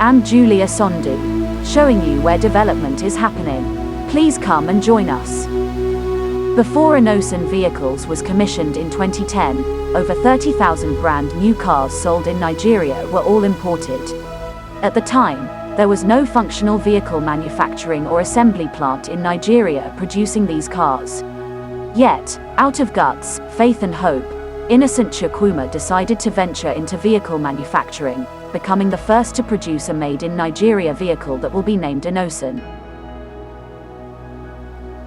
I'm Julia Sondu, showing you where development is happening. Please come and join us. Before Innoson Vehicles was commissioned in 2010, over 30,000 brand new cars sold in Nigeria were all imported. At the time, there was no functional vehicle manufacturing or assembly plant in Nigeria producing these cars. Yet, out of guts, faith and hope, Innocent Chukwuma decided to venture into vehicle manufacturing, becoming the first to produce a made-in-Nigeria vehicle that will be named Innoson.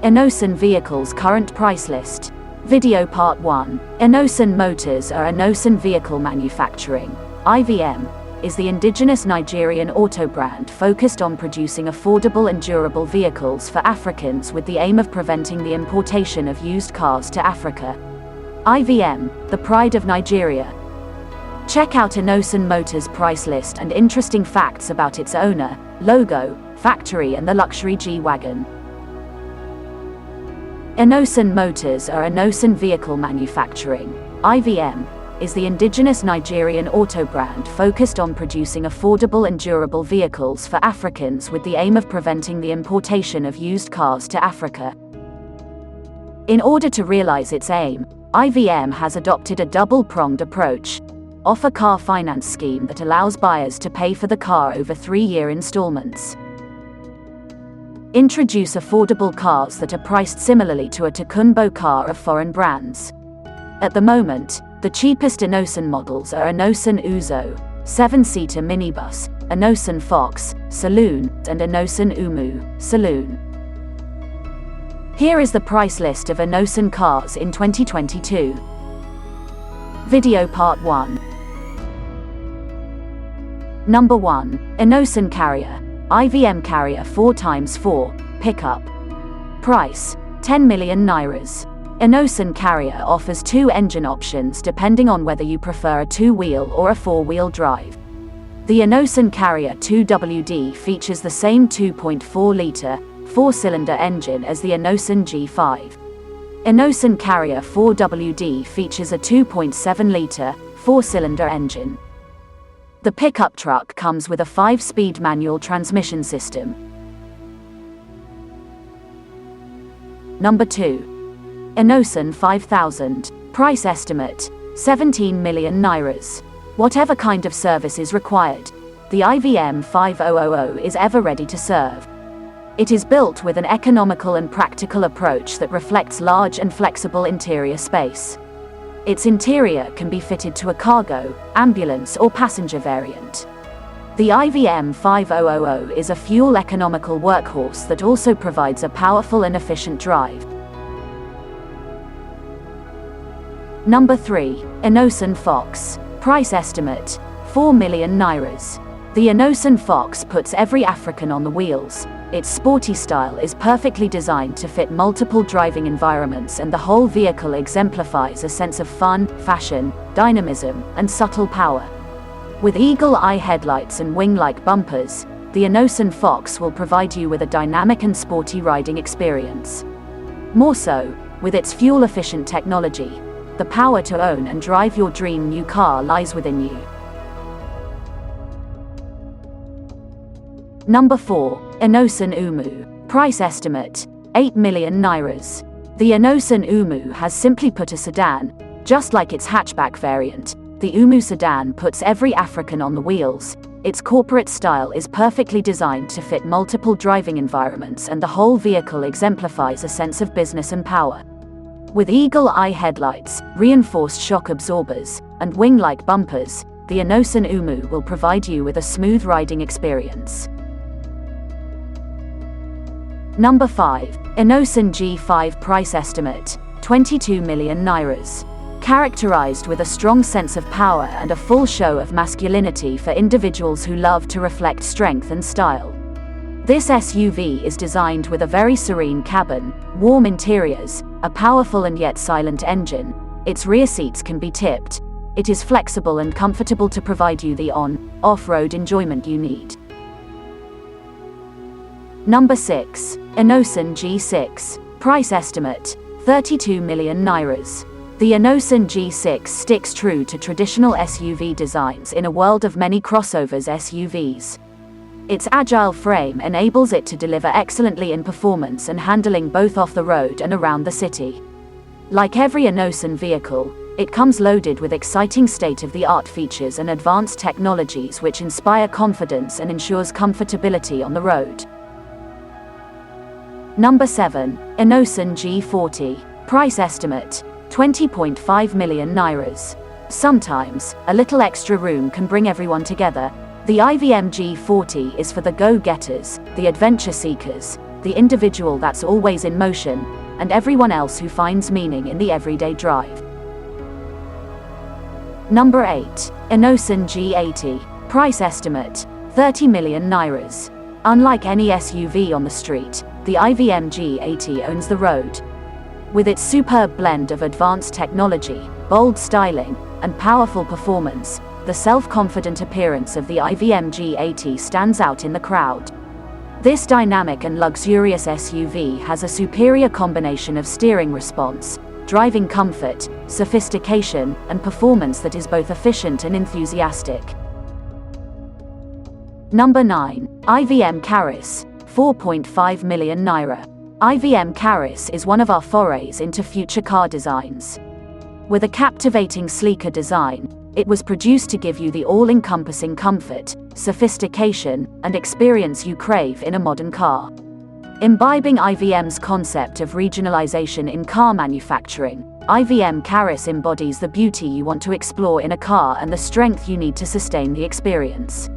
Innoson Vehicles Current Price List. Video Part 1. Innoson Motors or Innoson Vehicle Manufacturing, IVM, is the indigenous Nigerian auto brand focused on producing affordable and durable vehicles for Africans with the aim of preventing the importation of used cars to Africa. IVM, the pride of Nigeria. Check out Innoson Motors' price list and interesting facts about its owner, logo, factory and the luxury G-Wagon. Innoson Motors or Innoson Vehicle Manufacturing, IVM, is the indigenous Nigerian auto brand focused on producing affordable and durable vehicles for Africans with the aim of preventing the importation of used cars to Africa. In order to realize its aim, IVM has adopted a double-pronged approach. Offer car finance scheme that allows buyers to pay for the car over 3-year installments. Introduce affordable cars that are priced similarly to a Takumbo car of foreign brands. At the moment, the cheapest Innoson models are Innoson Uzo, 7-seater minibus, Innoson Fox, Saloon, and Innoson Umu, Saloon. Here is the price list of Innoson cars in 2022. Video Part 1. Number 1. Innoson Carrier, IVM Carrier 4x4, pickup. Price, 10 million Nairas. Innoson Carrier offers 2 engine options depending on whether you prefer a 2-wheel or a 4-wheel drive. The Innoson Carrier 2WD features the same 2.4-litre, 4-cylinder engine as the Innoson G5. Innoson Carrier 4WD features a 2.7-litre, 4-cylinder engine. The pickup truck comes with a 5-speed manual transmission system. Number 2. Innoson 5000, price estimate, 17 million Nairas. Whatever kind of service is required, the IVM 5000 is ever ready to serve. It is built with an economical and practical approach that reflects large and flexible interior space. Its interior can be fitted to a cargo, ambulance or passenger variant. The IVM 5000 is a fuel-economical workhorse that also provides a powerful and efficient drive. Number 3. Innoson Fox, price estimate, 4 million Nairas. The Innoson Fox puts every African on the wheels. Its sporty style is perfectly designed to fit multiple driving environments, and the whole vehicle exemplifies a sense of fun, fashion, dynamism, and subtle power. With eagle-eye headlights and wing-like bumpers, the Innoson Fox will provide you with a dynamic and sporty riding experience. More so, with its fuel-efficient technology, the power to own and drive your dream new car lies within you. Number 4. Innoson Umu, price estimate, 8 million Nairas. The Innoson Umu has simply put a sedan. Just like its hatchback variant, the Umu sedan puts every African on the wheels. Its corporate style is perfectly designed to fit multiple driving environments, and the whole vehicle exemplifies a sense of business and power. With eagle-eye headlights, reinforced shock absorbers, and wing-like bumpers, the Innoson Umu will provide you with a smooth riding experience. Number 5. Innoson G5, price estimate, 22 million Nairas. Characterized with a strong sense of power and a full show of masculinity for individuals who love to reflect strength and style. This SUV is designed with a very serene cabin, warm interiors, a powerful and yet silent engine. Its rear seats can be tipped. It is flexible and comfortable to provide you the on-off-road enjoyment you need. Number 6. Innoson G6, price estimate, 32 million Nairas. The Innoson G6 sticks true to traditional SUV designs in a world of many crossovers SUVs. Its agile frame enables it to deliver excellently in performance and handling both off the road and around the city. Like every Innoson vehicle, it comes loaded with exciting state-of-the-art features and advanced technologies which inspire confidence and ensures comfortability on the road. Number 7. Innoson G40. Price estimate: 20.5 million Nairas. Sometimes, a little extra room can bring everyone together. The IVM G40 is for the go-getters, the adventure seekers, the individual that's always in motion, and everyone else who finds meaning in the everyday drive. Number 8. Innoson G80. Price estimate: 30 million Nairas. Unlike any SUV on the street, the IVM G80 owns the road. With its superb blend of advanced technology, bold styling, and powerful performance, the self-confident appearance of the IVM G80 stands out in the crowd. This dynamic and luxurious SUV has a superior combination of steering response, driving comfort, sophistication, and performance that is both efficient and enthusiastic. Number 9. IVM Caris. 4.5 million Naira. IVM Caris is one of our forays into future car designs. With a captivating sleeker design, it was produced to give you the all-encompassing comfort, sophistication, and experience you crave in a modern car. Imbibing IVM's concept of regionalization in car manufacturing, IVM Caris embodies the beauty you want to explore in a car and the strength you need to sustain the experience.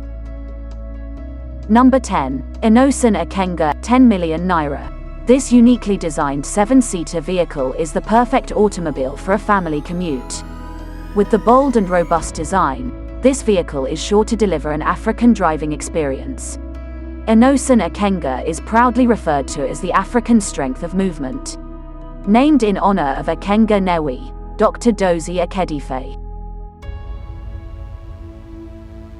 Number 10. Innoson Akenga. 10 million Naira. This uniquely designed 7-seater vehicle is the perfect automobile for a family commute. With the bold and robust design, this vehicle is sure to deliver an African driving experience. Innoson Akenga is proudly referred to as the African strength of movement. Named in honor of Akenga Newi, Dr. Dozie Akedife.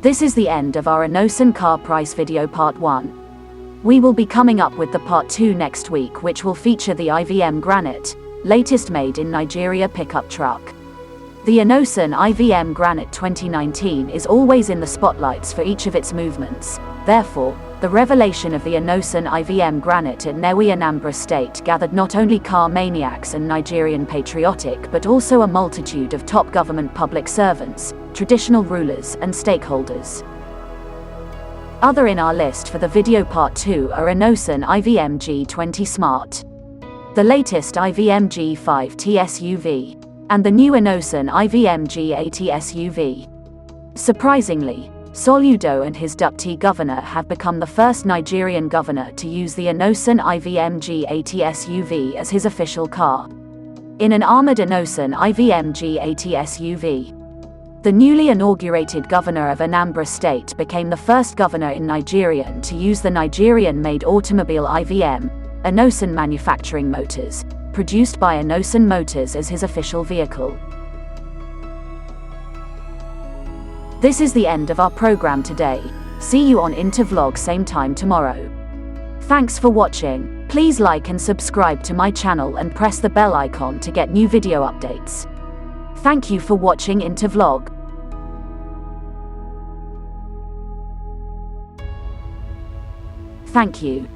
This is the end of our Innoson car price video part 1. We will be coming up with the part 2 next week, which will feature the IVM Granite, latest made in Nigeria pickup truck. The Innoson IVM Granite 2019 is always in the spotlights for each of its movements. Therefore, the revelation of the Innoson IVM Granite at Newi, Anambra State gathered not only car maniacs and Nigerian patriotic but also a multitude of top government public servants, traditional rulers, and stakeholders. Other in our list for the video part 2 are Innoson IVM G20 Smart, the latest IVM G5T SUV, and the new Innoson IVM G80 SUV. Surprisingly, Soludo and his deputy governor have become the first Nigerian governor to use the Innoson IVM G80 SUV as his official car. In an armored Innoson IVM G80 SUV, the newly inaugurated governor of Anambra State became the first governor in Nigeria to use the Nigerian-made automobile IVM, Innoson Manufacturing Motors, produced by Innoson Motors as his official vehicle. This is the end of our program today. See you on Intervlog same time tomorrow. Thanks for watching. Please like and subscribe to my channel and press the bell icon to get new video updates. Thank you for watching Intervlog. Thank you.